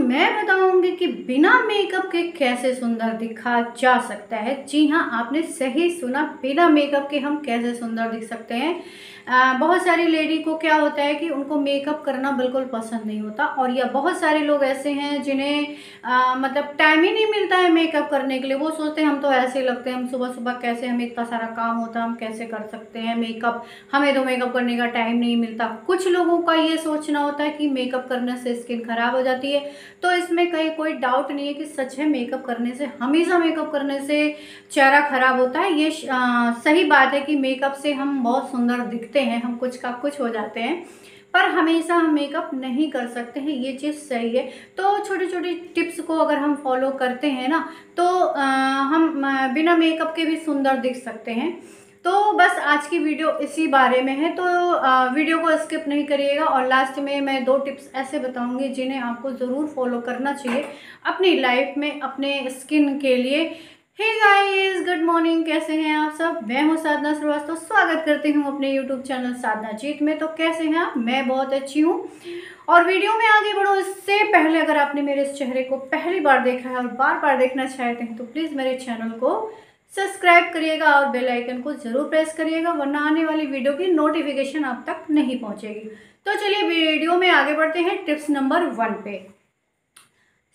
मैं बताऊंगी कि बिना मेकअप के कैसे सुंदर दिखा जा सकता है। जी हाँ, आपने सही सुना, बिना मेकअप के हम कैसे सुंदर दिख सकते हैं। बहुत सारी लेडी को क्या होता है कि उनको मेकअप करना बिल्कुल पसंद नहीं होता, और या बहुत सारे लोग ऐसे हैं जिन्हें मतलब टाइम ही नहीं मिलता है मेकअप करने के लिए। वो सोचते हैं हम तो ऐसे लगते हैं, हम सुबह सुबह कैसे, हमें इतना सारा काम होता है, हम कैसे कर सकते हैं मेकअप, हमें तो मेकअप करने का टाइम नहीं मिलता। कुछ लोगों का ये सोचना होता है कि मेकअप करने से स्किन खराब हो जाती है, तो इसमें कहीं कोई डाउट नहीं है कि सच है, मेकअप करने से, हमेशा मेकअप करने से चेहरा खराब होता है। ये सही बात है कि मेकअप से हम बहुत सुंदर दिखते हैं, हम कुछ का कुछ हो जाते हैं, पर हमेशा हम मेकअप नहीं कर सकते हैं, ये चीज़ सही है। तो छोटी छोटी टिप्स को अगर हम फॉलो करते हैं ना, तो हम बिना मेकअप के भी सुंदर दिख सकते हैं। तो बस आज की वीडियो इसी बारे में है, तो वीडियो को स्किप नहीं करिएगा, और लास्ट में मैं 2 टिप्स ऐसे बताऊंगी जिन्हें आपको ज़रूर फॉलो करना चाहिए अपनी लाइफ में, अपने स्किन के लिए। हे गाइस, गुड मॉर्निंग, कैसे हैं आप सब? मैं हूं साधना श्रीवास्तव, स्वागत करती हूं अपने यूट्यूब चैनल साधना जीत में। तो कैसे हैं आप? मैं बहुत अच्छी हूं। और वीडियो में आगे बढ़ो इससे पहले अगर आपने मेरे इस चेहरे को पहली बार देखा है और बार बार देखना चाहते हैं तो प्लीज़ मेरे चैनल को सब्सक्राइब करिएगा और बेल आइकन को ज़रूर प्रेस करिएगा, वरना आने वाली वीडियो की नोटिफिकेशन आप तक नहीं पहुंचेगी। तो चलिए वीडियो में आगे बढ़ते हैं टिप्स नंबर 1 पे।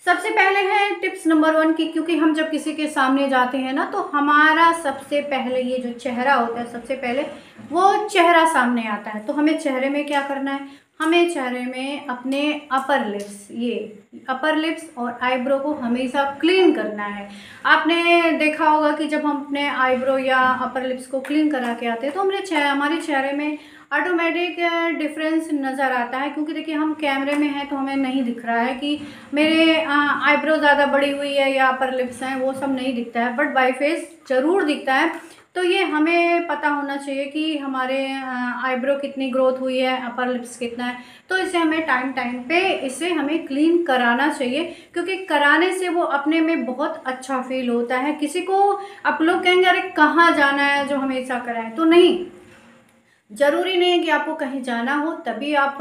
सबसे पहले है टिप्स नंबर 1 की, क्योंकि हम जब किसी के सामने जाते हैं ना, तो हमारा सबसे पहले ये जो चेहरा होता है, सबसे पहले वो चेहरा सामने आता है। तो हमें चेहरे में क्या करना है? हमें चेहरे में अपने अपर लिप्स, ये अपर लिप्स और आईब्रो को हमेशा क्लीन करना है। आपने देखा होगा कि जब हम अपने आईब्रो या अपर लिप्स को क्लीन करा के आते हैं तो हमारे चेहरे में ऑटोमेटिक डिफरेंस नज़र आता है, क्योंकि देखिए हम कैमरे में हैं तो हमें नहीं दिख रहा है कि मेरे आईब्रो ज़्यादा बड़ी हुई है या अपर लिप्स हैं, वो सब नहीं दिखता है, बट बाय फेस ज़रूर दिखता है। तो ये हमें पता होना चाहिए कि हमारे आईब्रो कितनी ग्रोथ हुई है, अपर लिप्स कितना है। तो इसे हमें टाइम टाइम पे इसे हमें क्लीन कराना चाहिए, क्योंकि कराने से वो अपने में बहुत अच्छा फील होता है। किसी को आप लोग कहेंगे अरे कहाँ जाना है जो हमेशा कराएं, तो नहीं, ज़रूरी नहीं है कि आपको कहीं जाना हो तभी आप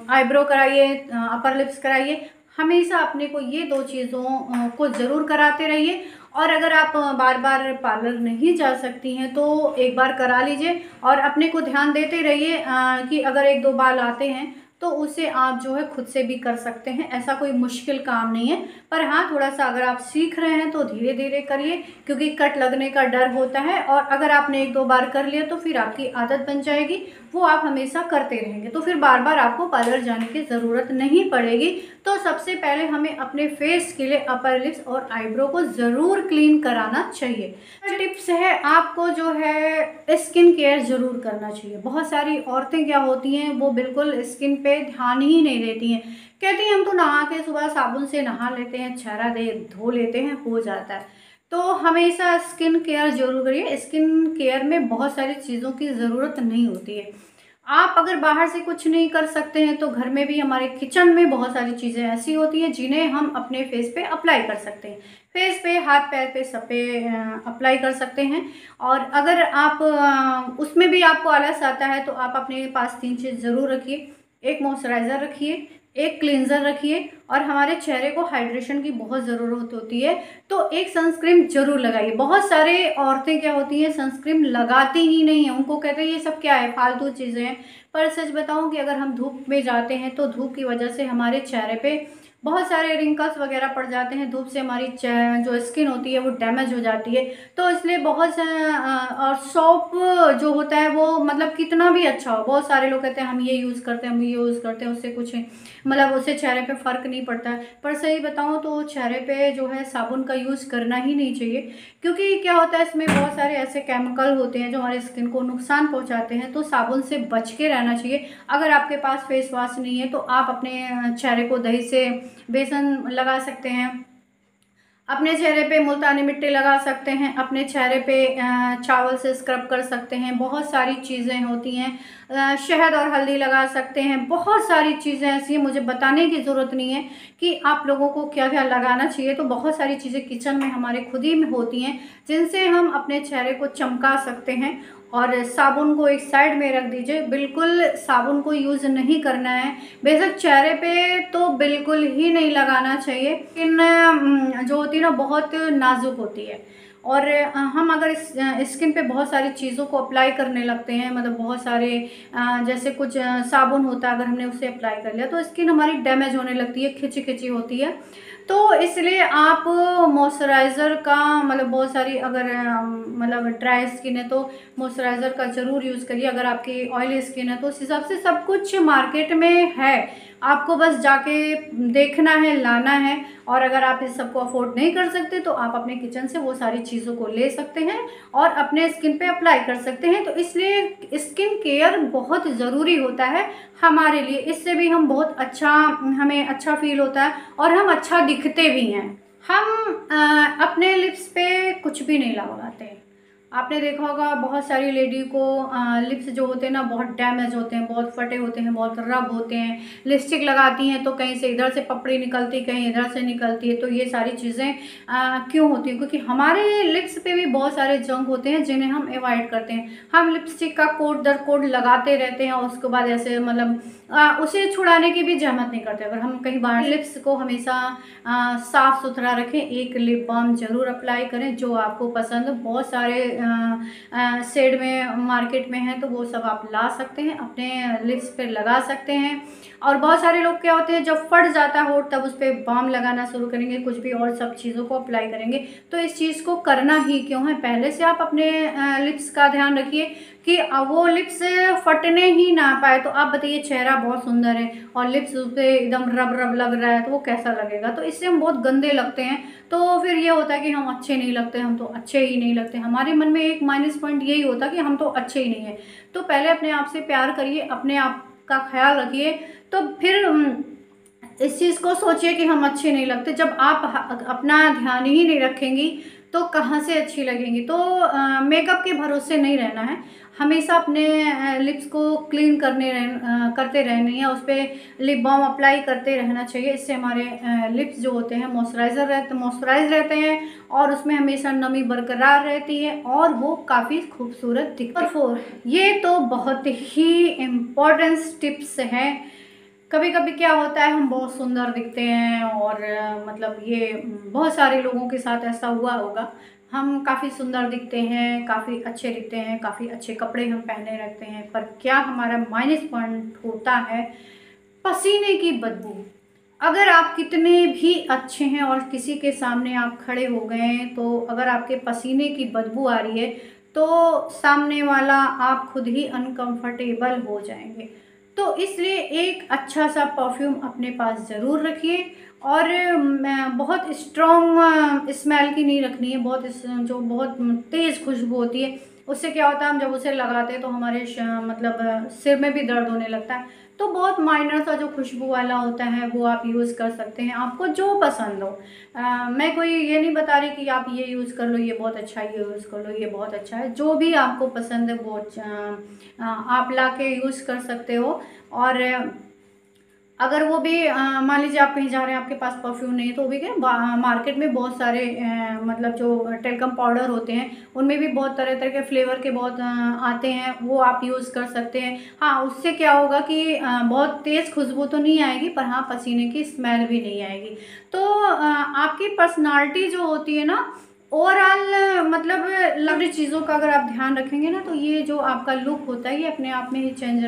आईब्रो कराइए, अपर लिप्स कराइए। हमेशा अपने को ये 2 चीज़ों को ज़रूर कराते रहिए। और अगर आप बार बार पार्लर नहीं जा सकती हैं तो एक बार करा लीजिए, और अपने को ध्यान देते रहिए कि अगर 1-2 बाल आते हैं तो उसे आप जो है खुद से भी कर सकते हैं, ऐसा कोई मुश्किल काम नहीं है। पर हाँ, थोड़ा सा अगर आप सीख रहे हैं तो धीरे धीरे करिए, क्योंकि कट लगने का डर होता है, और अगर आपने 1-2 बार कर लिया तो फिर आपकी आदत बन जाएगी, वो आप हमेशा करते रहेंगे, तो फिर बार बार आपको पार्लर जाने की ज़रूरत नहीं पड़ेगी। तो सबसे पहले हमें अपने फेस के लिए अपर लिप्स और आईब्रो को ज़रूर क्लीन कराना चाहिए। टिप्स है, आपको जो है स्किन केयर ज़रूर करना चाहिए। बहुत सारी औरतें क्या होती हैं, वो बिल्कुल स्किन पे ध्यान ही नहीं देती हैं, कहती हैं हम तो नहा के सुबह साबुन से नहा लेते हैं, चेहरा दे धो लेते हैं, हो जाता है। तो हमेशा स्किन केयर जरूर करिए। स्किन केयर में बहुत सारी चीज़ों की ज़रूरत नहीं होती है। आप अगर बाहर से कुछ नहीं कर सकते हैं तो घर में भी, हमारे किचन में बहुत सारी चीज़ें ऐसी होती हैं जिन्हें हम अपने फेस पे अप्लाई कर सकते हैं। फेस पे, हाथ पैर पे, सब पे अप्लाई कर सकते हैं। और अगर आप उसमें भी आपको आलस आता है तो आप अपने पास 3 चीज़ ज़रूर रखिए। एक मॉइस्चराइज़र रखिए, एक क्लींजर रखिए, और हमारे चेहरे को हाइड्रेशन की बहुत ज़रूरत होती है तो एक सनस्क्रीन जरूर लगाइए। बहुत सारे औरतें क्या होती हैं, सनस्क्रीन लगाती ही नहीं है, उनको कहते हैं ये सब क्या है, फालतू चीज़ें हैं। पर सच बताऊं कि अगर हम धूप में जाते हैं तो धूप की वजह से हमारे चेहरे पे बहुत सारे रिंकल्स वगैरह पड़ जाते हैं, धूप से हमारी जो स्किन होती है वो डैमेज हो जाती है। तो इसलिए और सॉप जो होता है वो मतलब कितना भी अच्छा हो, बहुत सारे लोग कहते हैं हम ये यूज़ करते हैं, हम ये यूज़ करते हैं, उससे कुछ मतलब उससे चेहरे पे फ़र्क नहीं पड़ता है। पर सही बताऊँ तो चेहरे पे जो है साबुन का यूज़ करना ही नहीं चाहिए, क्योंकि क्या होता है इसमें बहुत सारे ऐसे केमिकल होते हैं जो हमारे स्किन को नुकसान पहुंचाते हैं। तो साबुन से बच के रहना चाहिए। अगर आपके पास फेस वॉश नहीं है तो आप अपने चेहरे को दही से बेसन लगा सकते हैं, अपने चेहरे पे मुल्तानी मिट्टी लगा सकते हैं, अपने चेहरे पे चावल से स्क्रब कर सकते हैं। बहुत सारी चीज़ें होती हैं, शहद और हल्दी लगा सकते हैं। बहुत सारी चीज़ें ऐसी हैं, मुझे बताने की ज़रूरत नहीं है कि आप लोगों को क्या क्या लगाना चाहिए। तो बहुत सारी चीज़ें किचन में हमारे खुद ही में होती हैं जिनसे हम अपने चेहरे को चमका सकते हैं और साबुन को एक साइड में रख दीजिए। बिल्कुल साबुन को यूज़ नहीं करना है, बेशक चेहरे पे तो बिल्कुल ही नहीं लगाना चाहिए। स्किन जो होती है ना बहुत नाजुक होती है, और हम अगर इस स्किन पे बहुत सारी चीज़ों को अप्लाई करने लगते हैं, मतलब बहुत सारे जैसे कुछ साबुन होता है, अगर हमने उसे अप्लाई कर लिया तो स्किन हमारी डैमेज होने लगती है, खिंची खिंची होती है। तो इसलिए आप मॉइस्चराइज़र का मतलब बहुत सारी अगर मतलब ड्राई स्किन है तो मॉइस्चराइज़र का ज़रूर यूज़ करिए। अगर आपकी ऑयली स्किन है तो उस हिसाब से सब कुछ मार्केट में है, आपको बस जाके देखना है, लाना है। और अगर आप इस सबको अफोर्ड नहीं कर सकते तो आप अपने किचन से वो सारी चीज़ों को ले सकते हैं और अपने स्किन पे अप्लाई कर सकते हैं। तो इसलिए स्किन केयर बहुत ज़रूरी होता है हमारे लिए, इससे भी हम बहुत अच्छा, हमें अच्छा फील होता है और हम अच्छा दिखते भी हैं। हम अपने लिप्स पे कुछ भी नहीं लगाते। आपने देखा होगा बहुत सारी लेडी को लिप्स जो होते हैं ना बहुत डैमेज होते हैं, बहुत फटे होते हैं, बहुत रब होते हैं। लिपस्टिक लगाती हैं तो कहीं से इधर से पपड़ी निकलती, कहीं इधर से निकलती है। तो ये सारी चीज़ें क्यों होती हैं? क्योंकि हमारे लिप्स पे भी बहुत सारे जंग होते हैं जिन्हें हम अवॉइड करते हैं। हम लिपस्टिक का कोट दर कोट लगाते रहते हैं और उसके बाद ऐसे मतलब उसे छुड़ाने की भी जहमत नहीं करते। अगर हम कहीं बाहर, लिप्स को हमेशा साफ़ सुथरा रखें। एक लिप बाम ज़रूर अप्लाई करें जो आपको पसंद हो। बहुत सारे शेड में मार्केट में है तो वो सब आप ला सकते हैं, अपने लिप्स पे लगा सकते हैं। और बहुत सारे लोग क्या होते हैं जब फट जाता है होठ तब उस पर बाम लगाना शुरू करेंगे, कुछ भी और सब चीज़ों को अप्लाई करेंगे। तो इस चीज़ को करना ही क्यों है? पहले से आप अपने लिप्स का ध्यान रखिए कि वो लिप्स फटने ही ना पाए। तो आप बताइए चेहरा बहुत सुंदर है और लिप्स उस पर एकदम रब रब लग रहा है तो वो कैसा लगेगा? तो इससे हम बहुत गंदे लगते हैं। तो फिर ये होता है कि हम अच्छे नहीं लगते, हम तो अच्छे ही नहीं लगते। हमारे मन में एक माइनस पॉइंट यही होता है कि हम तो अच्छे ही नहीं हैं। तो पहले अपने आप से प्यार करिए, अपने आप का ख्याल रखिए, तो फिर इस चीज़ को सोचिए कि हम अच्छे नहीं लगते। जब आप अपना ध्यान ही नहीं रखेंगी तो कहाँ से अच्छी लगेंगी? तो मेकअप के भरोसे नहीं रहना है, हमेशा अपने लिप्स को क्लीन करते रहनी है, उस पर लिप बाम अप्लाई करते रहना चाहिए। इससे हमारे लिप्स जो होते हैं मॉइस्चराइज रहते हैं और उसमें हमेशा नमी बरकरार रहती है और वो काफ़ी खूबसूरत दिखते हैं। और 4 ये तो बहुत ही इम्पोर्टेंट टिप्स हैं। कभी कभी क्या होता है हम बहुत सुंदर दिखते हैं और मतलब ये बहुत सारे लोगों के साथ ऐसा हुआ होगा। हम काफ़ी सुंदर दिखते हैं, काफ़ी अच्छे दिखते हैं, काफ़ी अच्छे कपड़े हम पहने रखते हैं, पर क्या हमारा माइनस पॉइंट होता है पसीने की बदबू। अगर आप कितने भी अच्छे हैं और किसी के सामने आप खड़े हो गए हैं तो अगर आपके पसीने की बदबू आ रही है तो सामने वाला आप खुद ही अनकंफर्टेबल हो जाएंगे। तो इसलिए एक अच्छा सा परफ्यूम अपने पास ज़रूर रखिए और बहुत स्ट्रॉन्ग स्मेल की नहीं रखनी है, जो बहुत तेज़ खुशबू होती है। उससे क्या होता है हम जब उसे लगाते हैं तो हमारे मतलब सिर में भी दर्द होने लगता है। तो बहुत माइनर सा जो खुशबू वाला होता है वो आप यूज़ कर सकते हैं, आपको जो पसंद हो। मैं कोई ये नहीं बता रही कि आप ये यूज़ कर लो ये बहुत अच्छा है, ये यूज़ कर लो ये बहुत अच्छा है। जो भी आपको पसंद है वो आप ला के यूज़ कर सकते हो। और अगर वो भी मान लीजिए आप कहीं जा रहे हैं आपके पास परफ्यूम नहीं है तो वो भी क्या मार्केट में बहुत सारे मतलब जो टेल्कम पाउडर होते हैं उनमें भी बहुत तरह तरह के फ्लेवर के बहुत आते हैं, वो आप यूज़ कर सकते हैं। हाँ, उससे क्या होगा कि बहुत तेज़ खुशबू तो नहीं आएगी पर हाँ पसीने की स्मेल भी नहीं आएगी। तो आपकी पर्सनालिटी जो होती है ना ओवरऑल मतलब लवली चीज़ों का अगर आप ध्यान रखेंगे ना तो ये जो आपका लुक होता है ये अपने आप में ही चेंज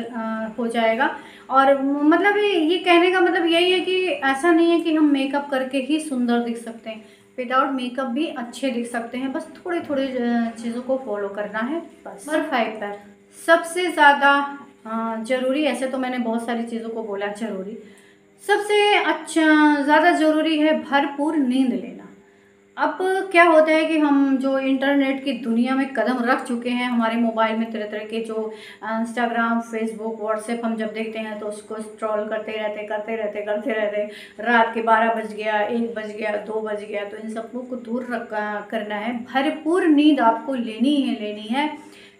हो जाएगा। और मतलब ये कहने का मतलब यही है कि ऐसा नहीं है कि हम मेकअप करके ही सुंदर दिख सकते हैं, विदाउट मेकअप भी अच्छे दिख सकते हैं। बस थोड़े थोड़े चीज़ों को फॉलो करना है बस। नंबर 5 पर सबसे ज़्यादा ज़रूरी, ऐसे तो मैंने बहुत सारी चीज़ों को बोला ज़रूरी, सबसे अच्छा ज़्यादा ज़रूरी है भरपूर नींद लेना। अब क्या होता है कि हम जो इंटरनेट की दुनिया में कदम रख चुके हैं, हमारे मोबाइल में तरह तरह के जो इंस्टाग्राम, फेसबुक, व्हाट्सएप हम जब देखते हैं तो उसको स्क्रॉल करते रहते रात के 12 बज गया, 1 बज गया, 2 बज गया। तो इन सबको को दूर करना है। भरपूर नींद आपको लेनी है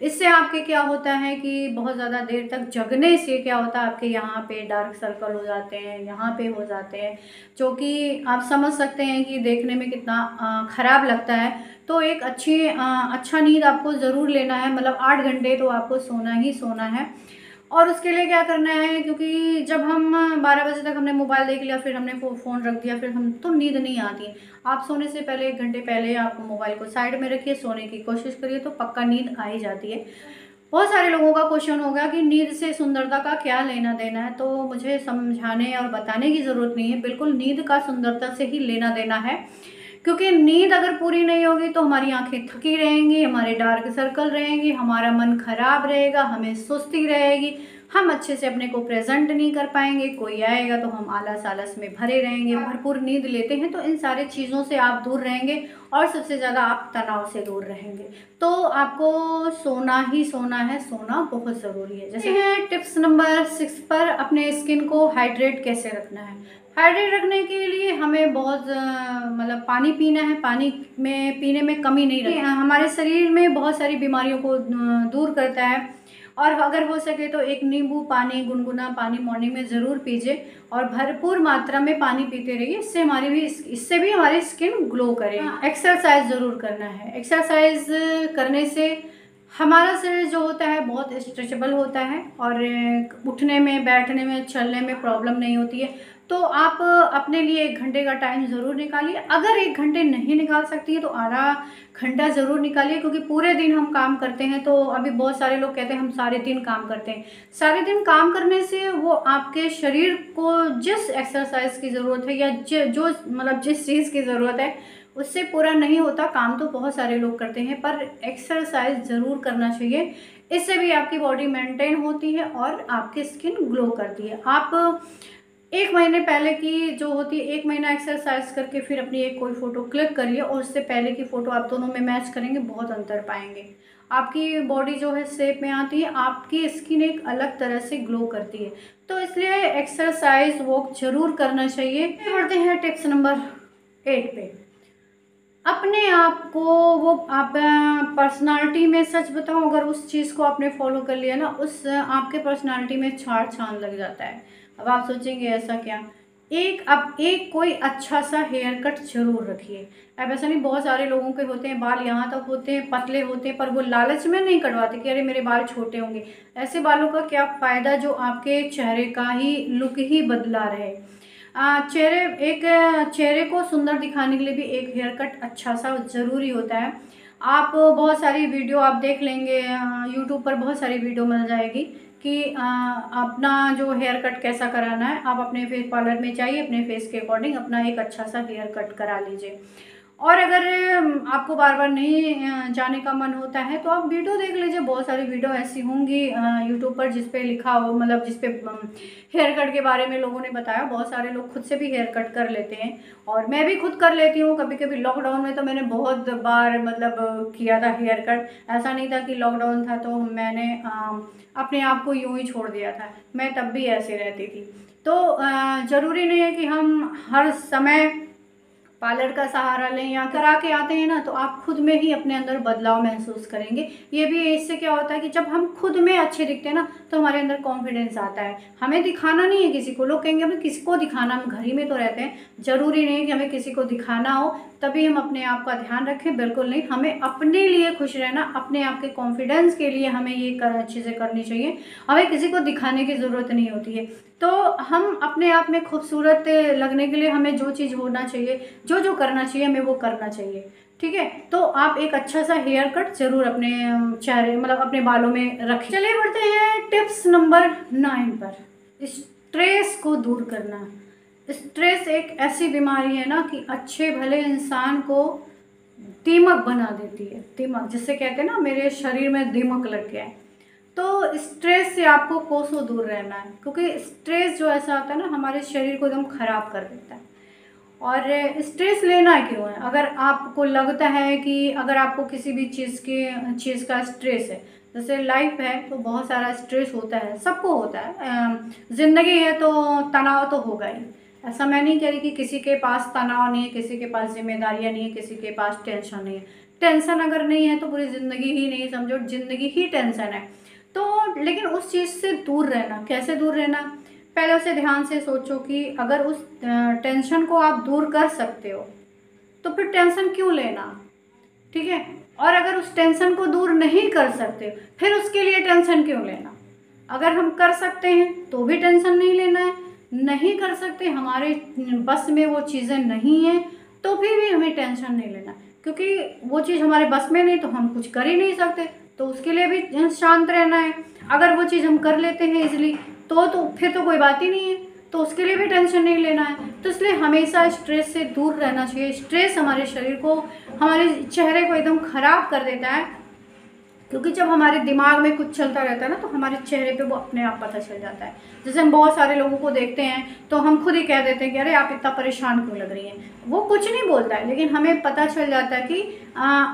इससे आपके क्या होता है कि बहुत ज़्यादा देर तक जगने से क्या होता है, आपके यहाँ पे डार्क सर्कल हो जाते हैं, यहाँ पे हो जाते हैं, जो कि आप समझ सकते हैं कि देखने में कितना ख़राब लगता है। तो एक अच्छा नींद आपको ज़रूर लेना है, मतलब 8 घंटे तो आपको सोना ही सोना है। और उसके लिए क्या करना है, क्योंकि जब हम 12 बजे तक हमने मोबाइल देख लिया, फिर हमने फ़ोन रख दिया, फिर हम तो नींद नहीं आती। आप सोने से पहले 1 घंटे पहले आप मोबाइल को साइड में रखिए, सोने की कोशिश करिए, तो पक्का नींद आ ही जाती है। बहुत सारे लोगों का क्वेश्चन होगा कि नींद से सुंदरता का क्या लेना देना है, तो मुझे समझाने और बताने की ज़रूरत नहीं है। बिल्कुल नींद का सुंदरता से ही लेना देना है, क्योंकि नींद अगर पूरी नहीं होगी तो हमारी आंखें थकी रहेंगी, हमारे डार्क सर्कल रहेंगे, हमारा मन खराब रहेगा, हमें सुस्ती रहेगी, हम अच्छे से अपने को प्रेजेंट नहीं कर पाएंगे, कोई आएगा तो हम आलस आलस में भरे रहेंगे। भरपूर नींद लेते हैं तो इन सारी चीज़ों से आप दूर रहेंगे, और सबसे ज़्यादा आप तनाव से दूर रहेंगे। तो आपको सोना ही सोना है, सोना बहुत ज़रूरी है। जैसे है टिप्स नंबर 6 पर, अपने स्किन को हाइड्रेट कैसे रखना है। हाइड्रेट रखने के लिए हमें बहुत मतलब पानी पीना है, पानी में पीने में कमी नहीं रखनी। हमारे शरीर में बहुत सारी बीमारियों को दूर करता है, और अगर हो सके तो एक नींबू पानी, गुनगुना पानी मॉर्निंग में ज़रूर पीजिए, और भरपूर मात्रा में पानी पीते रहिए। इससे भी हमारी स्किन ग्लो करेगी। एक्सरसाइज ज़रूर करना है। एक्सरसाइज करने से हमारा शरीर जो होता है बहुत स्ट्रेचेबल होता है, और उठने में, बैठने में, चलने में प्रॉब्लम नहीं होती है। तो आप अपने लिए 1 घंटे का टाइम ज़रूर निकालिए। अगर 1 घंटे नहीं निकाल सकती है तो आधा घंटा ज़रूर निकालिए, क्योंकि पूरे दिन हम काम करते हैं। तो अभी बहुत सारे लोग कहते हैं हम सारे दिन काम करते हैं। सारे दिन काम करने से वो आपके शरीर को जिस एक्सरसाइज की ज़रूरत है, या जो मतलब जिस चीज़ की ज़रूरत है, उससे पूरा नहीं होता। काम तो बहुत सारे लोग करते हैं, पर एक्सरसाइज ज़रूर करना चाहिए। इससे भी आपकी बॉडी मेंटेन होती है और आपकी स्किन ग्लो करती है। आप 1 महीने पहले की जो होती है, 1 महीना एक्सरसाइज करके फिर अपनी एक कोई फ़ोटो क्लिक करिए, और उससे पहले की फ़ोटो आप दोनों में मैच करेंगे, बहुत अंतर पाएंगे। आपकी बॉडी जो है शेप में आती है, आपकी स्किन एक अलग तरह से ग्लो करती है। तो इसलिए एक्सरसाइज वॉक ज़रूर करना चाहिए। बढ़ते हैं टिप्स नंबर 8 पे। अपने आप को, वो आप पर्सनालिटी में, सच बताऊं, अगर उस चीज़ को आपने फॉलो कर लिया ना, उस आपके पर्सनालिटी में चार चांद लग जाता है। अब आप सोचेंगे ऐसा क्या। एक कोई अच्छा सा हेयर कट जरूर रखिए। अब ऐसा नहीं, बहुत सारे लोगों के होते हैं बाल यहाँ तक होते हैं, पतले होते हैं, पर वो लालच में नहीं कटवाते कि अरे मेरे बाल छोटे होंगे। ऐसे बालों का क्या फ़ायदा जो आपके चेहरे का ही लुक ही बदला रहे। चेहरे को सुंदर दिखाने के लिए भी एक हेयर कट अच्छा सा ज़रूरी होता है। आप बहुत सारी वीडियो आप देख लेंगे, यूट्यूब पर बहुत सारी वीडियो मिल जाएगी कि अपना जो हेयर कट कैसा कराना है। आप अपने फेस पार्लर में जाइए, अपने फेस के अकॉर्डिंग अपना एक अच्छा सा हेयर कट करा लीजिए। और अगर आपको बार बार नहीं जाने का मन होता है तो आप वीडियो देख लीजिए। बहुत सारी वीडियो ऐसी होंगी यूट्यूब पर जिस पे लिखा हो, मतलब जिस पे हेयर कट के बारे में लोगों ने बताया। बहुत सारे लोग खुद से भी हेयर कट कर लेते हैं, और मैं भी खुद कर लेती हूँ कभी कभी। लॉकडाउन में तो मैंने बहुत बार मतलब किया था हेयर कट। ऐसा नहीं था कि लॉकडाउन था तो मैंने अपने आप को यूँ ही छोड़ दिया था, मैं तब भी ऐसे रहती थी। तो ज़रूरी नहीं है कि हम हर समय पार्लर का सहारा लें, या करा के आते हैं ना तो आप खुद में ही अपने अंदर बदलाव महसूस करेंगे। ये भी इससे क्या होता है कि जब हम खुद में अच्छे दिखते हैं ना तो हमारे अंदर कॉन्फिडेंस आता है। हमें दिखाना नहीं है किसी को। लोग कहेंगे हमें किसी को दिखाना, हम घर ही में तो रहते हैं। ज़रूरी नहीं है कि हमें किसी को दिखाना हो तभी हम अपने आप का ध्यान रखें, बिल्कुल नहीं। हमें अपने लिए खुश रहना, अपने आप के कॉन्फिडेंस के लिए हमें ये चीज़ें करनी चाहिए। हमें किसी को दिखाने की ज़रूरत नहीं होती है। तो हम अपने आप में खूबसूरत लगने के लिए हमें जो चीज़ होना चाहिए, जो करना चाहिए, हमें वो करना चाहिए। ठीक है, तो आप एक अच्छा सा हेयर कट जरूर अपने चेहरे, मतलब अपने बालों में रखें। चलिए बढ़ते हैं टिप्स नंबर 9 पर। स्ट्रेस को दूर करना। स्ट्रेस एक ऐसी बीमारी है ना कि अच्छे भले इंसान को दीमक बना देती है। दीमक जिससे कहते हैं ना, मेरे शरीर में दीमक लग गया है। तो स्ट्रेस से आपको कोसों दूर रहना है, क्योंकि स्ट्रेस जो ऐसा होता है ना हमारे शरीर को एकदम ख़राब कर देता है। और स्ट्रेस लेना क्यों है? अगर आपको लगता है कि अगर आपको किसी भी चीज़ का स्ट्रेस है, जैसे लाइफ है तो बहुत सारा स्ट्रेस होता है, सबको होता है। ज़िंदगी है तो तनाव तो होगा ही। ऐसा मैं नहीं कह रही कि किसी के पास तनाव नहीं है, किसी के पास जिम्मेदारियाँ नहीं है, किसी के पास टेंशन नहीं है। टेंशन अगर नहीं है तो पूरी ज़िंदगी ही नहीं, समझो ज़िंदगी ही टेंशन है। तो लेकिन उस चीज़ से दूर रहना, कैसे दूर रहना, पहले उसे ध्यान से सोचो कि अगर उस टेंशन को आप दूर कर सकते हो तो फिर टेंशन क्यों लेना, ठीक है। और अगर उस टेंशन को दूर नहीं कर सकते फिर उसके लिए टेंशन क्यों लेना। अगर हम कर सकते हैं तो भी टेंशन नहीं लेना है, नहीं कर सकते, हमारे बस में वो चीज़ें नहीं हैं तो फिर भी हमें टेंशन नहीं लेना, क्योंकि वो चीज़ हमारे बस में नहीं तो हम कुछ कर ही नहीं सकते, तो उसके लिए भी शांत रहना है। अगर वो चीज़ हम कर लेते हैं इजली तो फिर तो कोई बात ही नहीं है, तो उसके लिए भी टेंशन नहीं लेना है। तो इसलिए हमेशा स्ट्रेस से दूर रहना चाहिए। स्ट्रेस हमारे शरीर को, हमारे चेहरे को एकदम ख़राब कर देता है, क्योंकि जब हमारे दिमाग में कुछ चलता रहता है ना तो हमारे चेहरे पे वो अपने आप पता चल जाता है। जैसे हम बहुत सारे लोगों को देखते हैं तो हम खुद ही कह देते हैं कि अरे आप इतना परेशान क्यों लग रही हैं। वो कुछ नहीं बोलता है लेकिन हमें पता चल जाता है कि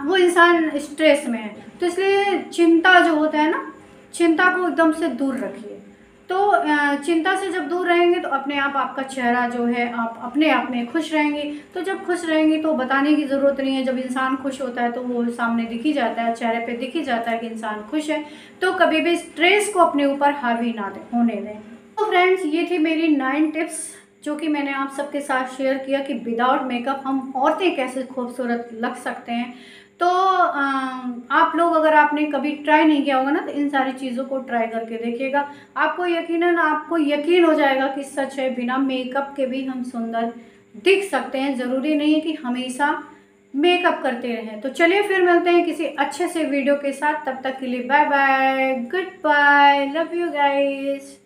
वो इंसान स्ट्रेस में है। तो इसलिए चिंता जो होता है ना, चिंता को एकदम से दूर रखिए। तो चिंता से जब दूर रहेंगे तो अपने आप आपका चेहरा जो है आप अपने आप में खुश रहेंगे। तो जब खुश रहेंगे तो बताने की ज़रूरत नहीं है, जब इंसान खुश होता है तो वो सामने दिख ही जाता है, चेहरे पे दिख ही जाता है कि इंसान खुश है। तो कभी भी स्ट्रेस को अपने ऊपर हावी ना होने दें। तो फ्रेंड्स, ये थी मेरी 9 टिप्स जो कि मैंने आप सबके साथ शेयर किया कि विदाउट मेकअप हम औरतें कैसे खूबसूरत लग सकते हैं। तो आप लोग, अगर आपने कभी ट्राई नहीं किया होगा ना तो इन सारी चीज़ों को ट्राई करके देखिएगा। आपको यकीन हो जाएगा कि सच है, बिना मेकअप के भी हम सुंदर दिख सकते हैं। ज़रूरी नहीं है कि हमेशा मेकअप करते रहें। तो चलिए फिर मिलते हैं किसी अच्छे से वीडियो के साथ। तब तक के लिए bye bye, goodbye, love you guys.